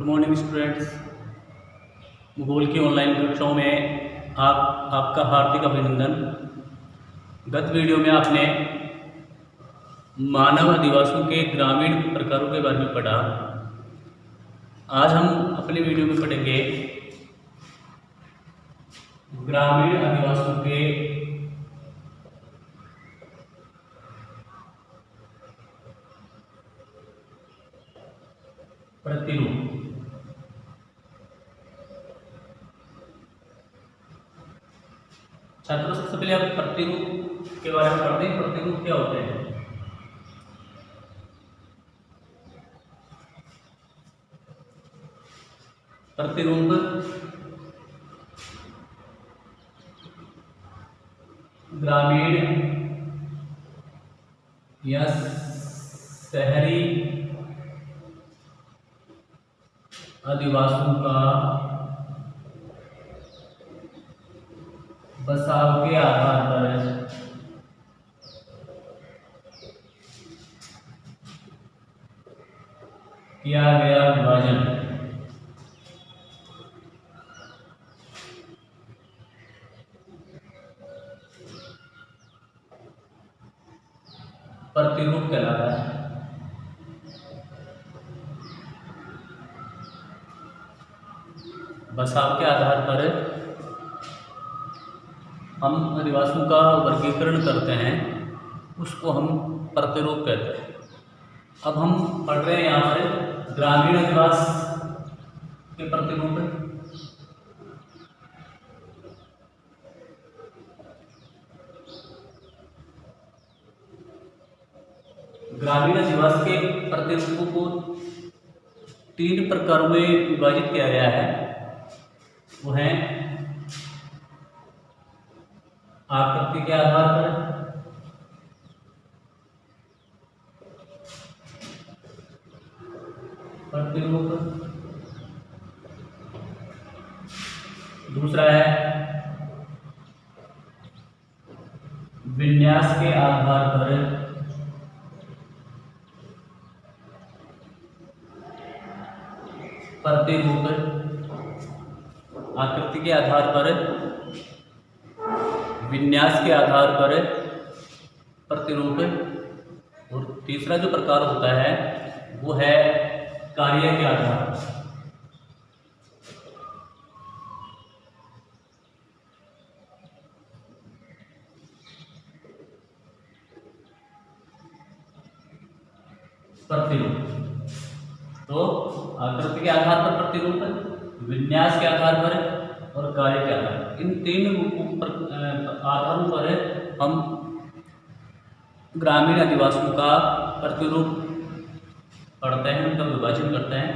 Good morning students. भूगोल की online कक्षाओं में आपका हार्दिक अभिनंदन। गत वीडियो में आपने मानव अधिवासियों के ग्रामीण प्रकारों के बारे में पढ़ा। आज हम अपने वीडियो में पढ़ेंगे ग्रामीण अधिवासियों के प्रतिरूप। छात्रों, सबसे पहले आप प्रतिरूप के बारे में पढ़ते हैं। प्रतिरूप क्या होते हैं? प्रतिरूप ग्रामीण या शहरी अधिवासियों का बसाव के आधार पर किया गया विभाजन प्रतिरूप कहलाता है। बसाव के आधार पर हम अधिवासियों का वर्गीकरण करते हैं, उसको हम प्रतिरूप कहते हैं। अब हम पढ़ रहे हैं यहाँ पर ग्रामीण अधिवास के प्रतिरूप। ग्रामीण अधिवास के प्रतिरूपों को 3 प्रकारों में विभाजित किया गया है। वो है आकृति के आधार पर, प्रतिरूप। दूसरा है विन्यास के आधार पर, प्रतिरूप। आकृति के आधार पर, विन्यास के आधार पर प्रतिरूप। और तीसरा जो प्रकार होता है वो है कार्य के आधार पर। प्रतिरूप तो आकृति के आधार पर प्रतिरूप, विन्यास के आधार पर और कार्य के आधार पर, इन 3 आधारों पर हम ग्रामीण अधिवासियों का प्रतिरूप पढ़ते हैं, उनका विभाजन करते हैं।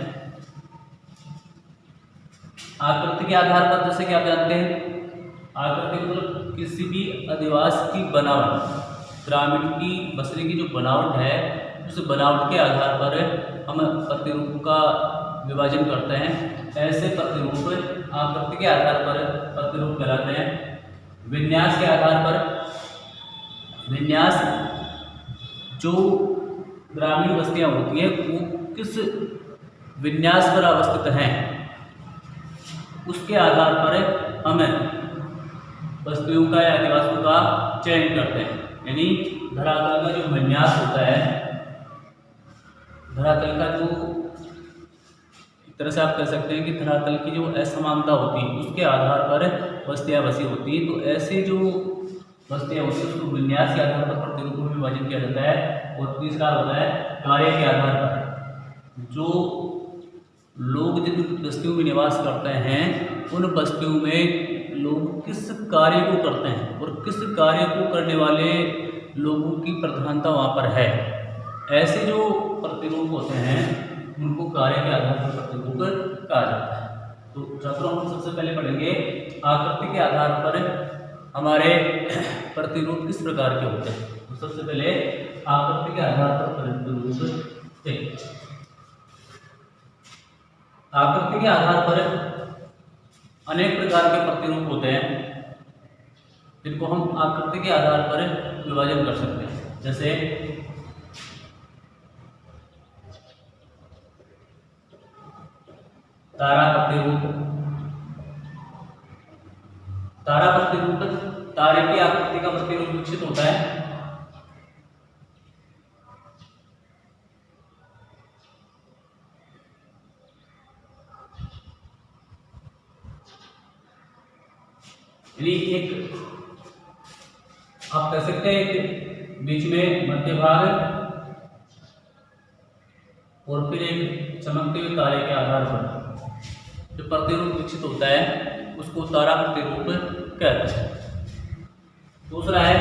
आकृति के आधार पर, जैसे कि आप जानते हैं, आकृति मतलब किसी भी अधिवास की बनावट, ग्रामीण की बसने की जो बनावट है, उस बनावट के आधार पर हम प्रतिरूप का विभाजन करते हैं। ऐसे प्रतिरूप आकृति के आधार पर प्रतिरूप कहलाते हैं। विन्यास के आधार पर, विन्यास जो ग्रामीण बस्तियां होती हैं वो किस विन्यास पर अवस्थित हैं, उसके आधार पर हम बस्तियों का या अधिवासियों का चयन करते हैं। यानी धरातल का जो विन्यास होता है, धरातल का जो, एक तरह से आप कह सकते हैं कि धरातल की जो असमानता होती है, उसके आधार पर बस्तियां बसी होती हैं। तो ऐसे जो बस्तियां होती हैं उसको विन्यास के आधार पर प्रतिरूपों में विभाजित किया जाता है। और तीसरा होता है कार्य के आधार पर, जो लोग जिन बस्तियों में निवास करते हैं उन बस्तियों में लोग किस कार्य को करते हैं और किस कार्य को करने वाले लोगों की प्रधानता वहाँ पर है, ऐसे जो प्रतिरूप होते हैं उनको कार्य के आधार पर प्रतिरूप कहा जाता है। तो छात्रों, हम सबसे पहले पढ़ेंगे आकृति के आधार पर हमारे प्रतिरूप किस प्रकार के होते हैं। तो सबसे पहले आकृति के आधार पर प्रतिरूप। आकृति के आधार पर अनेक प्रकार के प्रतिरूप होते हैं, जिनको हम आकृति के आधार पर विभाजन कर सकते हैं। जैसे तारा प्रतिरूप। तारा प्रतिरूप तारे की आकृति का प्रतिरूप विकसित होता है। यानी एक आप कह सकते हैं कि बीच में मध्य भाग और फिर एक चमकते हुए तारे के आधार पर जो प्रतिरूप विकसित होता है उसको तारा प्रतिरूप कहते हैं। दूसरा है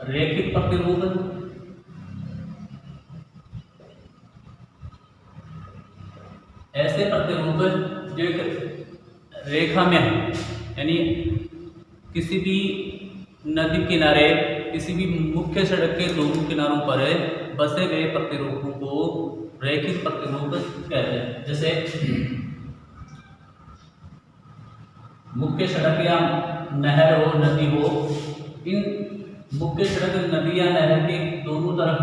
रेखिक प्रतिरूप। ऐसे प्रतिरूप जो एक रेखा में है, यानी किसी भी नदी किनारे, किसी भी मुख्य सड़क के दोनों किनारों पर बसे गए प्रतिरूपों को रेखिक प्रतिरूप कहते हैं। जैसे मुख्य सड़क या नहर हो, नदी हो, इन मुख्य सड़क, नदी या नहर के दोनों तरफ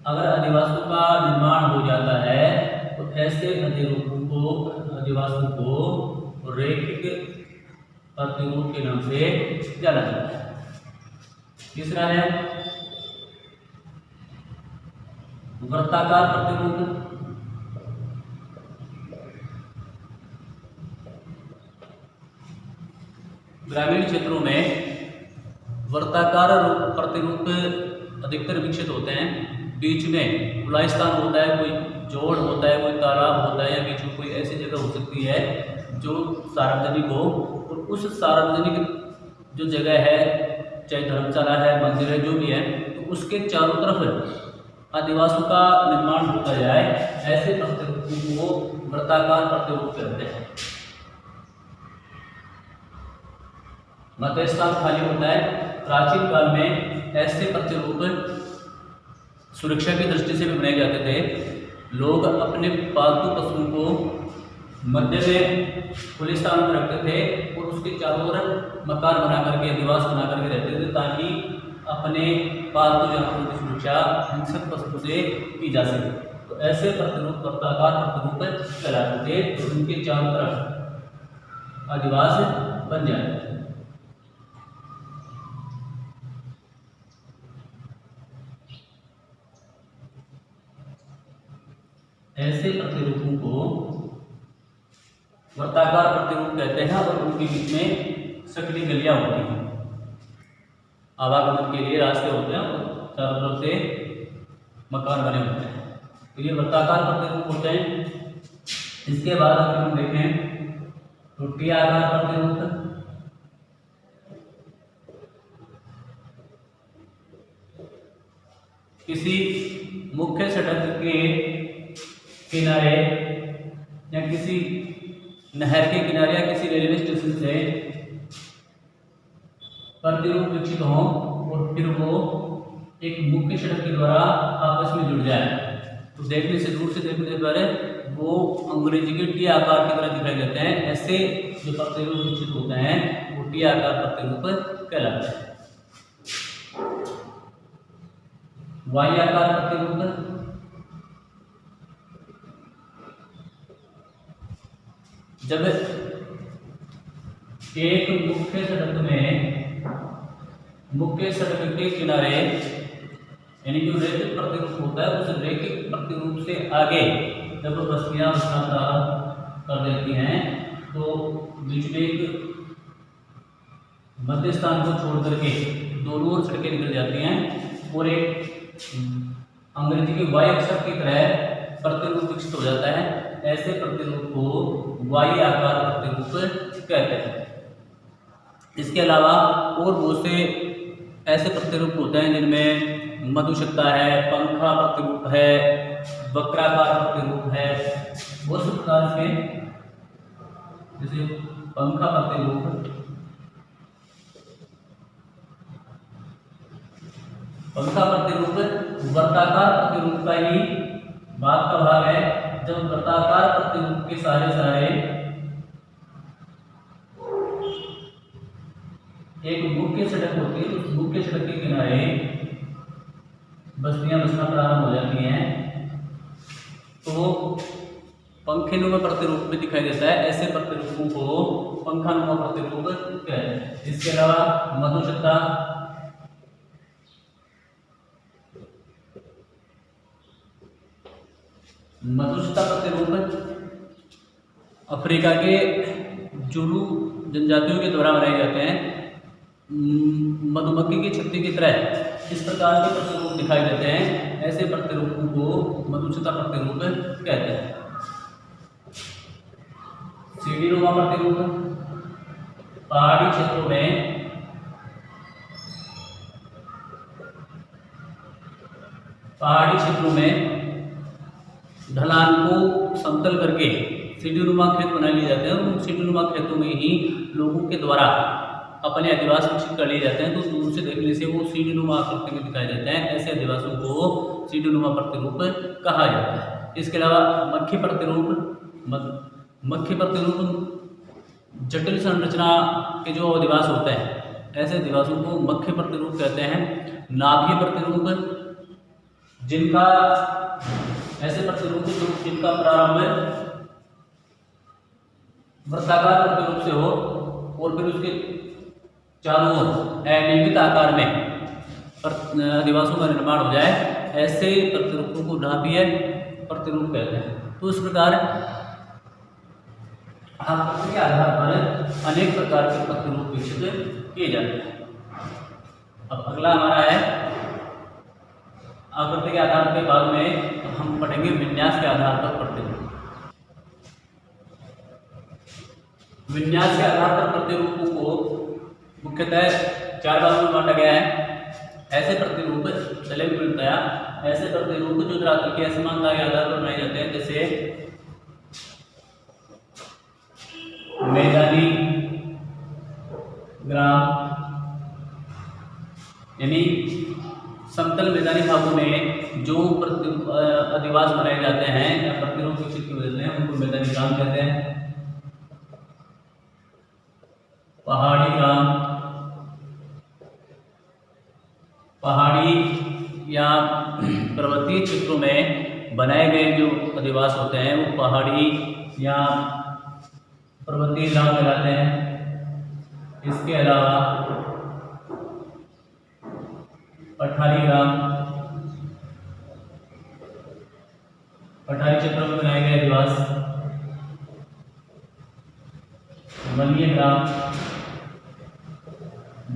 अगर अधिवासों का निर्माण हो जाता है तो ऐसे प्रतिरूपों को, अधिवासों को रेखिक प्रतिरूप के नाम से जाना जाता है। तीसरा है वृत्ताकार प्रतिरूप। ग्रामीण क्षेत्रों में वृत्ताकार प्रतिरूप अधिकतर विकसित होते हैं। बीच में खुला स्थान होता है, कोई जोड़ होता है, कोई तालाब होता है, या बीच में कोई ऐसी जगह हो सकती है जो सार्वजनिक हो, और उस सार्वजनिक जो जगह है, चाहे धर्मशाला है, मंदिर है, जो भी है, तो उसके चारों तरफ आदिवासियों का निर्माण होता जाए, ऐसे प्रतिरूपों को वृत्ताकार प्रतिरूप कहते हैं। मध्य स्थान खाली होता है। प्राचीन काल में ऐसे प्रतिरूप सुरक्षा की दृष्टि से भी बनाए जाते थे। लोग अपने पालतू पशुओं को मध्य में खुले स्थान में रखते थे और उसके चारों तरफ मकान बना करके, अधिवास बना करके रहते थे, ताकि अपने पालतू जानवरों की सुरक्षा हिंसक पशुओं से की जा सके। तो ऐसे प्रतिरूप वृत्ताकार प्रतिरूप कहलाते थे, तो उनके चारों तरफ अधिवास बन जाते थे। ऐसे प्रतिरूपों को वृत्ताकार प्रतिरूप कहते हैं और उनके बीच में सकरी गलियां होती हैं, आवागमन के लिए रास्ते होते हैं और चारों तरफ से मकान बने होते हैं। तो ये वृत्ताकार प्रतिरूप होते हैं। इसके बाद अगर हम देखें रोटी आकार प्रतिरूप। किसी मुख्य सड़क के किनारे या किसी नहर के किनारे या किसी रेलवे स्टेशन से प्रतिरूप विकसित हो और फिर वो एक मुख्य सड़क के द्वारा आपस में जुड़ जाए, तो देखने से, दूर से देखने द्वारा वो अंग्रेजी के टी आकार की तरह दिखाई देते हैं। ऐसे जो प्रतिरूप विकसित होते हैं वो टी आकार प्रतिरूप कहलाते हैं। वाई आकार प्रतिरूप। जब एक मुख्य सड़क में, मुख्य सड़क के किनारे, यानी जो रेखिक प्रतिरूप होता है, उस रेखिक प्रतिरूप से आगे जब बस्तियां बसना प्रारंभ कर देती हैं, तो बीच में एक मध्य स्थान को छोड़ करके दोनों ओर सड़कें निकल जाती हैं और एक अंग्रेजी के वाई अक्षर की तरह प्रतिरूप विकसित हो जाता है। ऐसे प्रतिरूप को वाई आकार प्रतिरूप कहते हैं। इसके अलावा और बहुत से ऐसे प्रतिरूप होते हैं जिनमें मधुशक्ता है, पंखा प्रतिरूप है, वक्राकार प्रतिरूप है, बहुत से प्रकार के, जैसे पंखा प्रतिरूप। पंखा प्रतिरूप वृत्ताकार प्रतिरूप का ही बाद का भाग है। जब वृत्ताकार प्रतिरूप के सारे एक मुख्य सड़क होती है, उस मुख्य सड़क के किनारे बस्तियां बसना प्रारंभ हो जाती हैं, तो पंखेनुमा प्रतिरूप में दिखाई देता है। ऐसे प्रतिरूपों को पंखानुमा प्रतिरूप कहते हैं। इसके अलावा मधुचता, मधुचता प्रतिरूप अफ्रीका के जुलू जनजातियों के द्वारा बनाए जाते हैं। मधुमक्खी की छत्ती की तरह इस प्रकार के प्रतिरूप दिखाई देते हैं। ऐसे प्रतिरूपों को मधुचता प्रतिरूप कहते हैं। सीढ़ीनुमा प्रतिरूप पहाड़ी क्षेत्रों में ढलान को समतल करके सीढ़ीनुमा खेत बना लिए जाते हैं और उन सीढ़ीनुमा खेतों में ही लोगों के द्वारा अपने अधिवास विकसित कर लिए जाते हैं। तो दूर से देखने से वो सीढ़ीनुमा आकृति में दिखाई देते हैं। ऐसे अधिवासों को सीढ़ीनुमा प्रतिरूप कहा जाता है। इसके अलावा मक्खी प्रतिरूप जटिल संरचना के जो अधिवास होते हैं, ऐसे अधिवासों को मक्खी प्रतिरूप कहते हैं। नाभीय प्रतिरूप ऐसे प्रतिरूप जिनका प्रारंभ वृत्ताकार प्रतिरूप से हो और फिर उसके चारों ओर अनियमित आकार में अधिवासों का निर्माण हो जाए, ऐसे प्रतिरूपों को नाभीय प्रतिरूप कहते हैं। तो इस प्रकार आकृति के आधार पर अनेक प्रकार के प्रतिरूप विकसित किए जाते हैं। अब अगला हमारा है आकृति के आधार के बाद में हम पढ़ेंगे विन्यास के आधार पर प्रतिरूप। विन्यास के आधार पर प्रतिरूपों को मुख्यतः 4 भागों में बांटा गया है। ऐसे प्रतिरूप चलनवृत्तया, ऐसे प्रतिरूप जो धरातल की असमानता के आधार पर बनाए जाते हैं, जैसे मैदानी ग्राम, यानी समतल मैदानी भागों में जो अधिवास बनाए जाते हैं या प्रतिरूप विकसित किए जाते हैं उनको मैदानी ग्राम कहते हैं। पहाड़ी ग्राम, पहाड़ी या पर्वतीय क्षेत्रों में बनाए गए जो अधिवास होते हैं वो पहाड़ी या पर्वतीय ग्राम कहलाते हैं। इसके अलावा पठारी ग्राम, पठारी क्षेत्रों में बनाए गए अधिवास। वनीय ग्राम,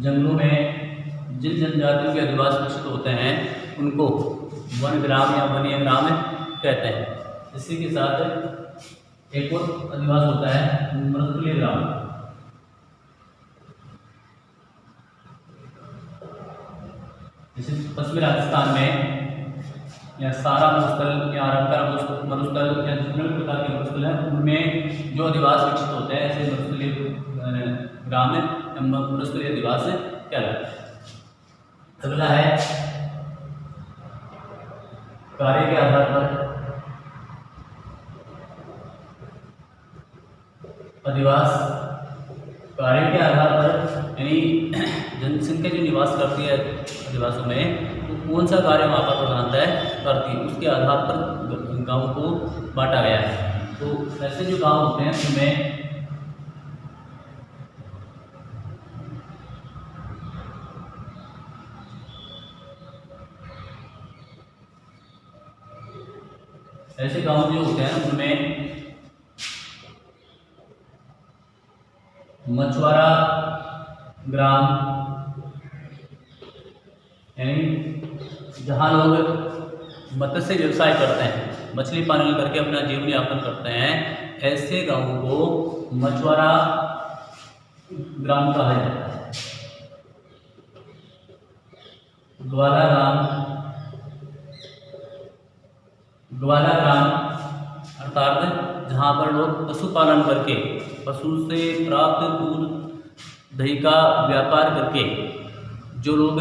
जंगलों में जिन जनजातियों के अधिवास विकसित होते हैं उनको वन ग्राम या वनीय ग्राम कहते हैं। इसी के साथ एक और अधिवास होता है मरुस्थलीय ग्राम। जैसे पश्चिमी राजस्थान में या सारा मरुस्थल या अरंका मरुस्थल या जितने भी प्रकार के मरुस्थल हैं उनमें जो अधिवास विकसित होते हैं ऐसे मरुस्थलीय ग्राम या मरुस्थलीय अधिवास कहलाते हैं। अगला है कार्य के आधार पर अधिवास। कार्य के आधार पर यानी जनसंख्या जो निवास करती है अधिवासों में तो कौन सा कार्य वहाँ पर प्रधानता करती है उसके आधार पर गाँव को बांटा गया है। तो ऐसे जो गांव होते हैं उनमें ऐसे गांव जो होते हैं उनमें मछुआरा ग्राम, यानी जहाँ लोग मत्स्य व्यवसाय करते हैं, मछली पालन करके अपना जीवन यापन करते हैं, ऐसे गांवों को मछुआरा ग्राम कहा जाता है। ग्वाला ग्राम अर्थात जहाँ पर लोग पशुपालन करके पशु से प्राप्त दूध दही का व्यापार करके जो लोग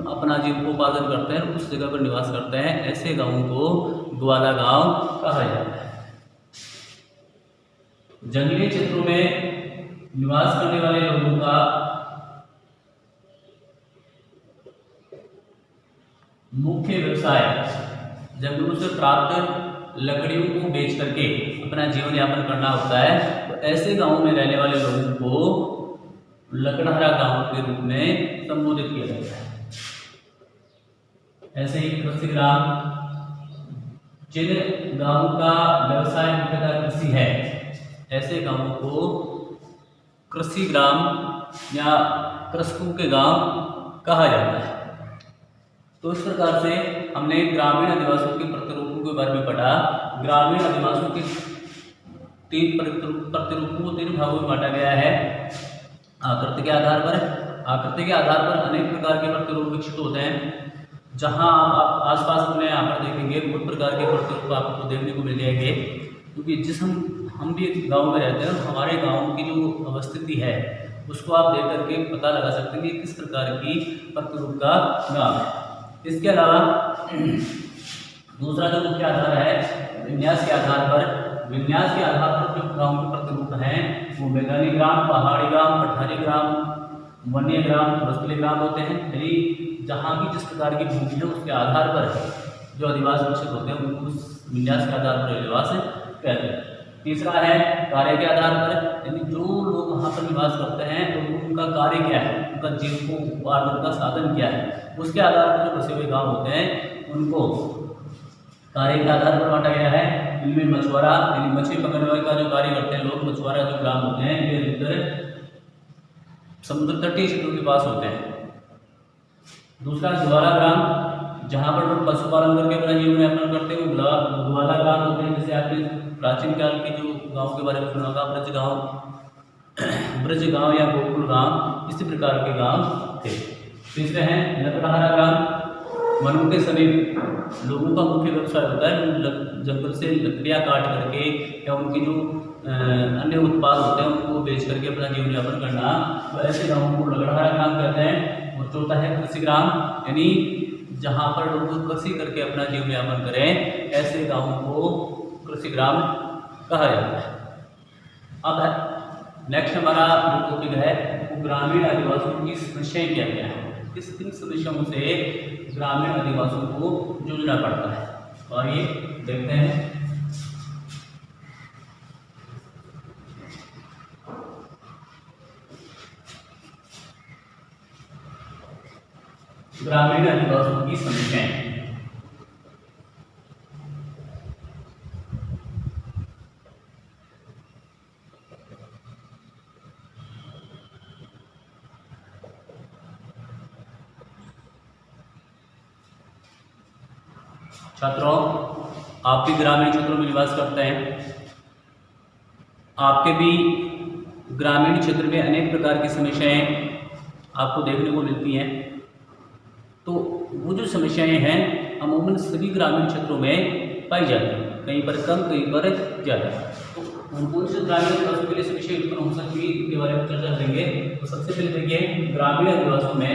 अपना जीविकोपार्जन करते हैं उस जगह पर निवास करते हैं, ऐसे गांवों को ग्वाला गांव कहा जाता है। जंगली क्षेत्रों में निवास करने वाले लोगों का मुख्य व्यवसाय जंगलों से प्राप्त लकड़ियों को बेच करके अपना जीवन यापन करना होता है, तो ऐसे गांवों में रहने वाले लोगों को लकड़हारा गांव के रूप में संबोधित किया जाता है। ऐसे ही कृषि ग्राम, जिन गांवों का व्यवसाय मुख्यतः कृषि है, ऐसे गांवों को कृषि ग्राम या कृषकों के गांव कहा जाता है। तो इस प्रकार से हमने ग्रामीण आदिवासियों के प्रतिरूपों के बारे में पढ़ा। ग्रामीण आदिवासियों के तीन प्रतिरूपों को 3 भागों में बांटा गया है। आकृति के आधार पर अनेक प्रकार के प्रतिरूप विकसित होते हैं। जहां आप आसपास अपने यहाँ पर देखेंगे बहुत प्रकार के प्रतिरूप आपको देखने को मिल जाएंगे, क्योंकि हम भी एक गाँव में रहते हैं, हमारे गाँव की जो अवस्थिति है उसको आप देख करके पता लगा सकते हैं कि किस प्रकार की प्रतिरूप का नाम है। इसके अलावा दूसरा जो मुख्य आधार है विन्यास के आधार पर जो गाँव के प्रतिरूप हैं वो मैदानी ग्राम, पहाड़ी ग्राम, पठारी ग्राम, वन्य ग्राम, बस्तली ग्राम होते हैं। यानी जहाँ की जिस प्रकार की भूमि है उसके आधार पर जो आदिवासी विकसित होते हैं उनको उस विन्यास के आधार पर आदिवासी कहते हैं। तीसरा है कार्य के आधार पर, यानी जो लोग वहाँ पर निवास करते हैं तो उनका कार्य क्या है, उनका जीविकोपार्जन का साधन क्या है, उसके आधार पर जो बसे हुए गाँव होते हैं उनको कार्य के आधार पर बांटा गया है। इनमें मछुआरा यानी मछली पकड़ने का जो कार्य करते हैं लोग, मछुआरा जो ग्राम होते हैं ये अधिकतर समुद्र तटीय क्षेत्रों के पास होते हैं। दूसरा ग्वाला ग्राम, जहाँ पर लोग पशुपालन करके अपना जीवन यापन करते हैं वो ग्वाला ग्राम होते हैं। जैसे आपने प्राचीन काल के जो गांव के बारे में सुना होगा, ब्रज गांव या गोकुल गांव, इसी प्रकार के गांव थे। तीसरे हैं लकड़हारा ग्राम, वनों के समीप लोगों का मुख्य व्यवसाय होता है जंगल से लकड़ियाँ काट करके या उनकी जो अन्य उत्पाद होते हैं उनको बेच करके अपना जीवन यापन करना, तो ऐसे गाँवों को लकड़हारा ग्राम कहते हैं। और चौथा है कृषि ग्राम, यानी जहाँ पर लोग कृषि करके अपना जीवन यापन करें, ऐसे गाँवों को कृषि ग्राम कहा जाता है। अब नेक्स्ट हमारा जो टॉपिक है वो ग्रामीण आदिवासियों की समस्याएं क्या क्या है, किन समस्याओं से ग्रामीण आदिवासियों को जूझना पड़ता है। तो आइए देखते हैं। ग्रामीण आदिवासियों की समस्याएं। छात्रों, आप भी ग्रामीण क्षेत्रों में निवास करते हैं, आपके भी ग्रामीण क्षेत्र में अनेक प्रकार की समस्याएं आपको देखने को मिलती हैं। तो वो जो समस्याएं हैं अमूमन सभी ग्रामीण क्षेत्रों में पाई जाती हैं, कहीं पर कम कहीं पर ज़्यादा। तो कौन से ग्रामीण आदिवासियों के लिए समस्या उत्पन्न हो सकती है इनके बारे में चर्चा करेंगे। तो सबसे पहले देखिए, ग्रामीण आदिवासियों में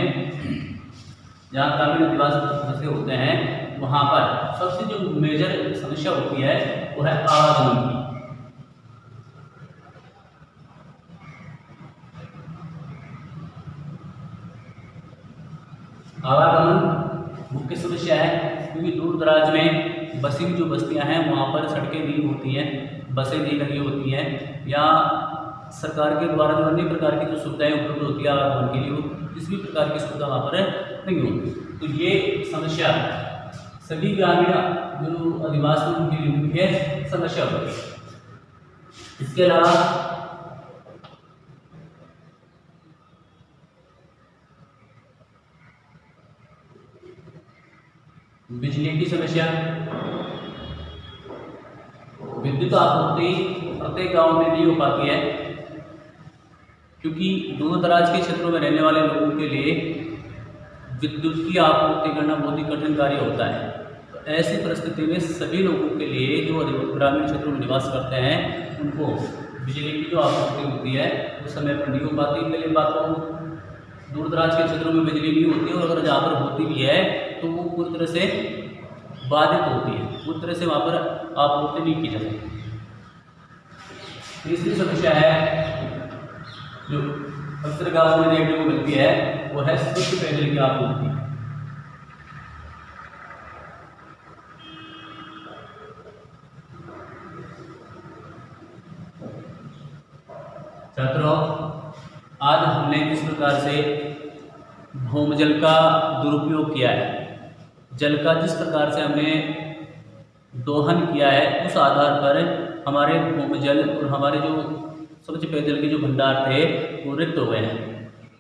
जहाँ ग्रामीण आदिवासी बसे होते हैं वहाँ पर सबसे जो मेजर समस्या होती है वो है आवागमन की। आवागमन मुख्य समस्या है, क्योंकि दूर दराज में बसी हुई जो बस्तियां हैं वहाँ पर सड़कें नहीं होती हैं, बसें नहीं लगी होती हैं, या सरकार के द्वारा जो अन्य प्रकार की जो सुविधाएं उपलब्ध होती है आवागमन के लिए, वो किसी भी प्रकार की सुविधा वहाँ पर नहीं होती। तो ये समस्या सभी ग्रामीण जो आदिवासियों के लिए मुख्य समस्या होती है। इसके अलावा बिजली की समस्या, विद्युत आपूर्ति प्रत्येक गांव में नहीं हो पाती है, क्योंकि दूर दराज के क्षेत्रों में रहने वाले लोगों के लिए विद्युत की आपूर्ति करना बहुत ही कठिन कार्य होता है। तो ऐसी परिस्थिति में सभी लोगों के लिए जो ग्रामीण क्षेत्रों में निवास करते हैं उनको बिजली की जो आपूर्ति होती है वो समय पर नहीं हो पाती। पहले बात तो दूर दराज के क्षेत्रों में बिजली नहीं होती है, और अगर जहाँ पर होती भी है तो वो पूरी तरह से बाधित होती है, पूरी तरह से वहाँ पर आपूर्ति नहीं की जाती। तीसरी समस्या है जो अक्सर गाँव में देखने को मिलती है वो है स्वच्छ पेयजल की आपूर्ति। छात्रों, आज हमने किस प्रकार से भौमजल का दुरुपयोग किया है, जल का जिस प्रकार से हमने दोहन किया है, उस आधार पर हमारे भौमजल और हमारे जो सबसे पेयजल के जो भंडार थे वो रिक्त हो गए हैं।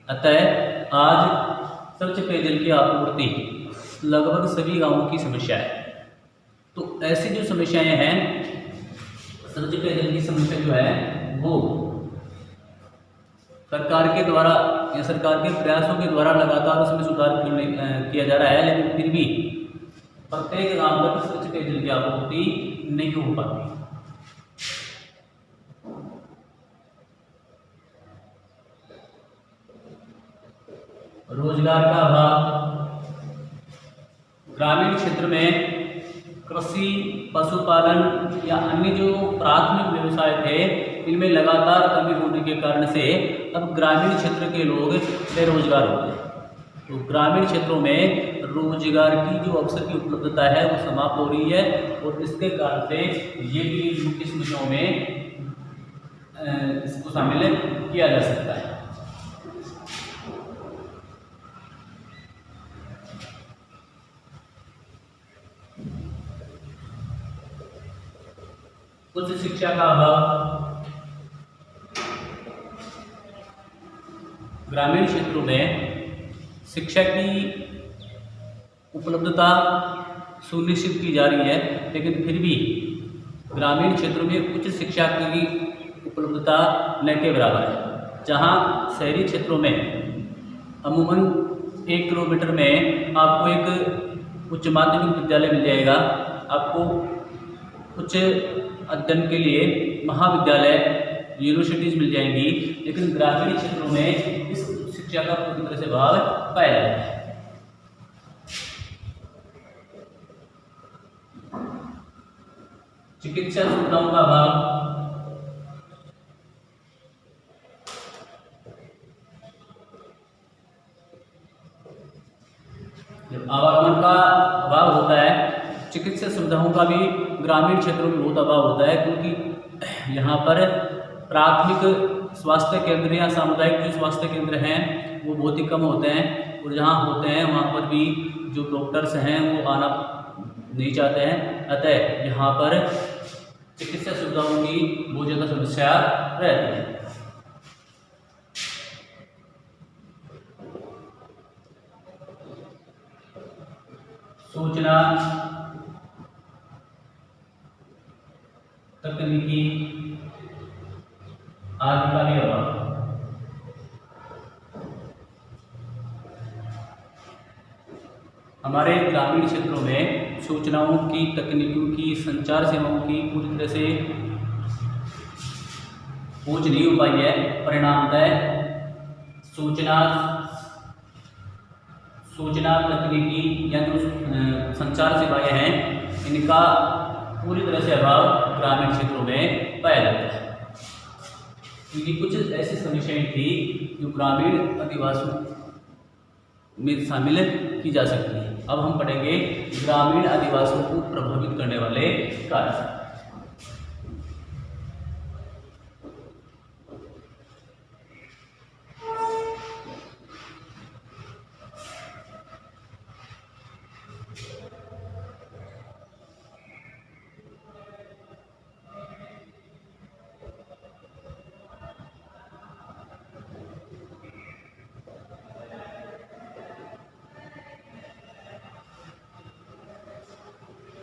अतः आज सबसे पेयजल की आपूर्ति लगभग सभी गांवों की समस्या है। तो ऐसी जो समस्याएं हैं, सबसे पेयजल की समस्या जो है वो सरकार के द्वारा या सरकार के प्रयासों के द्वारा लगातार उसमें सुधार किया जा रहा है, लेकिन फिर भी प्रत्येक गांव तक स्वच्छ पेयजल की आपूर्ति नहीं हो पाती। रोजगार का अभाव, ग्रामीण क्षेत्र में कृषि, पशुपालन या अन्य जो प्राथमिक व्यवसाय थे, इनमें लगातार कमी होने के कारण से अब ग्रामीण क्षेत्र के लोग बेरोजगार हो गए। तो ग्रामीण क्षेत्रों में रोजगार की जो अवसर की उपलब्धता है वो समाप्त हो रही है, और इसके कारण से ये भी मुख्य समस्याओं में इसको शामिल किया जा सकता है। उच्च शिक्षा का अभाव, ग्रामीण क्षेत्रों में शिक्षा की उपलब्धता सुनिश्चित की जा रही है, लेकिन फिर भी ग्रामीण क्षेत्रों में उच्च शिक्षा की उपलब्धता न के बराबर है। जहां शहरी क्षेत्रों में अमूमन 1 किलोमीटर में आपको एक उच्च माध्यमिक विद्यालय मिल जाएगा, आपको उच्च अध्ययन के लिए महाविद्यालय, यूनिवर्सिटीज मिल जाएंगी, लेकिन ग्रामीण क्षेत्रों में इस शिक्षा का पूरी तरह से अभाव पाया जाता है। चिकित्सा सुविधाओं का अभाव, जब आवागमन का अभाव होता है, चिकित्सा सुविधाओं का भी ग्रामीण क्षेत्रों में बहुत अभाव होता है, क्योंकि यहाँ पर प्राथमिक स्वास्थ्य केंद्र या सामुदायिक जो स्वास्थ्य केंद्र हैं वो बहुत ही कम होते हैं, और जहाँ होते हैं वहाँ पर भी जो डॉक्टर्स हैं वो आना नहीं चाहते हैं। अतः यहाँ पर चिकित्सा सुविधाओं की बहुत ज़्यादा समस्या रहती है। सूचना तकनीकी आदि का भी अभाव, हमारे ग्रामीण क्षेत्रों में सूचनाओं की, तकनीकों की, संचार सेवाओं की पूरी तरह से पहुंच नहीं हो पाई है। परिणामतः सूचना तकनीकी या जो संचार सेवाएं हैं, इनका पूरी तरह से अभाव ग्रामीण क्षेत्रों में पाया जाता है। क्योंकि कुछ ऐसी समस्याएं थी जो ग्रामीण आदिवासियों में शामिल की जा सकती है। अब हम पढ़ेंगे ग्रामीण आदिवासियों को प्रभावित करने वाले कारक।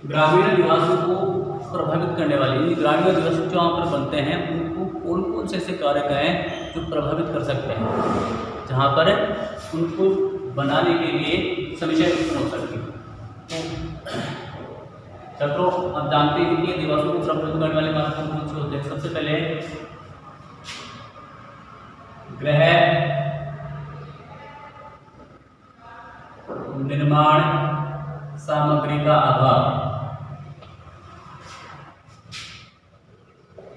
ग्रामीण आदिवासियों को प्रभावित करने वाली, ग्रामीण आदिवासी जो यहाँ पर बनते हैं उनको कौन कौन से ऐसे कारक हैं जो प्रभावित कर सकते हैं, जहाँ पर उनको बनाने के लिए समस्या उत्पन्न हो सकती है। तो छात्रों, आप जानते हैं कि आदिवासियों को प्रभावित करने वाले कारक कौन से होते हैं। सबसे पहले गृह निर्माण सामग्री का अभाव।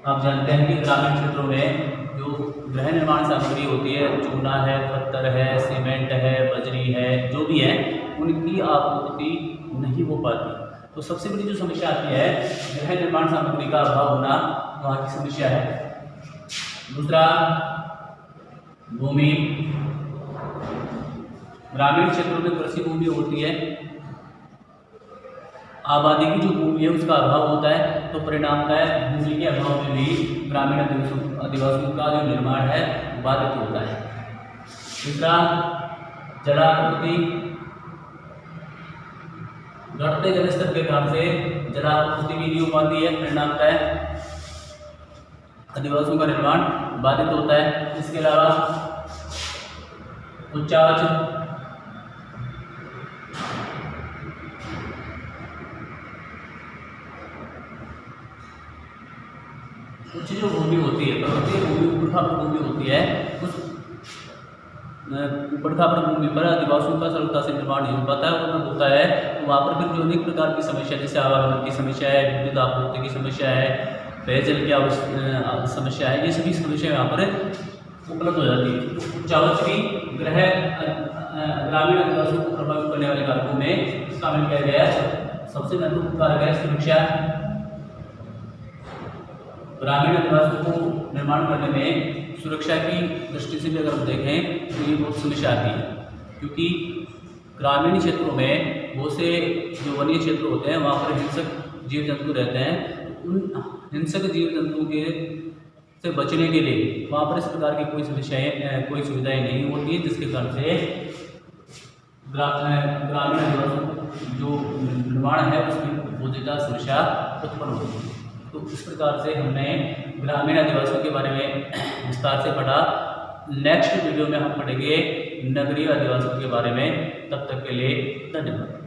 आप जानते हैं कि ग्रामीण क्षेत्रों में जो गृह निर्माण सामग्री होती है, चूना है, पत्थर है, सीमेंट है, बजरी है, जो भी है, उनकी आपूर्ति नहीं हो पाती। तो सबसे बड़ी जो समस्या आती है, गृह निर्माण सामग्री का अभाव होना वहाँ की समस्या है। दूसरा भूमि, ग्रामीण क्षेत्रों में कृषि भूमि होती है, आबादी की जो भूमि है उसका अभाव होता है, तो परिणाम का है भूमि के अभाव में भी ग्रामीण आदिवासियों का जो निर्माण है बाधित होता है। तीसरा जलापूर्ति, घटते जलस्तर के कारण से जलापूर्ति भी नहीं हो पाती है, परिणाम का है आदिवासियों का निर्माण बाधित होता है। इसके अलावा उच्चावच, उच्च जो भूमि होती है, पर्वतीय भूमि, ऊबड़-खाबड़ भूमि होती है, उस ऊबड़-खाबड़ भूमि पर आदिवासियों का सरलता से निर्माण नहीं हो पाता है, और होता है तो वहाँ पर फिर जो अनेक प्रकार की समस्या, जैसे आवागमन की समस्या है, विद्युत आपूर्ति की समस्या है, पेयजल की समस्या है, ये सभी समस्याएं यहाँ पर उपलब्ध हो जाती है। उच्चावच भी ग्रामीण आदिवासियों को प्रभावित करने वाले कारकों में शामिल किया गया है। सबसे महत्वपूर्ण कारक है सुरक्षा। ग्रामीण आदिवासियों को निर्माण करने में सुरक्षा की दृष्टि से भी अगर हम देखें तो ये बहुत समस्या आती है, क्योंकि ग्रामीण क्षेत्रों में बहुत से जो वन्य क्षेत्र होते हैं वहाँ पर हिंसक जीव जंतु रहते हैं। उन हिंसक जीव जंतुओं के से बचने के लिए वहाँ पर इस प्रकार की कोई समस्याएँ, कोई सुविधाएं नहीं होती है, जिसके कारण से ग्रामीण आदिवासियों को जो निर्माण है उसमें बहुत ज़्यादा समस्या उत्पन्न होती है। तो इस प्रकार से हमने ग्रामीण आदिवासियों के बारे में विस्तार से पढ़ा। नेक्स्ट वीडियो में हम पढ़ेंगे नगरीय आदिवासियों के बारे में। तब तक के लिए धन्यवाद।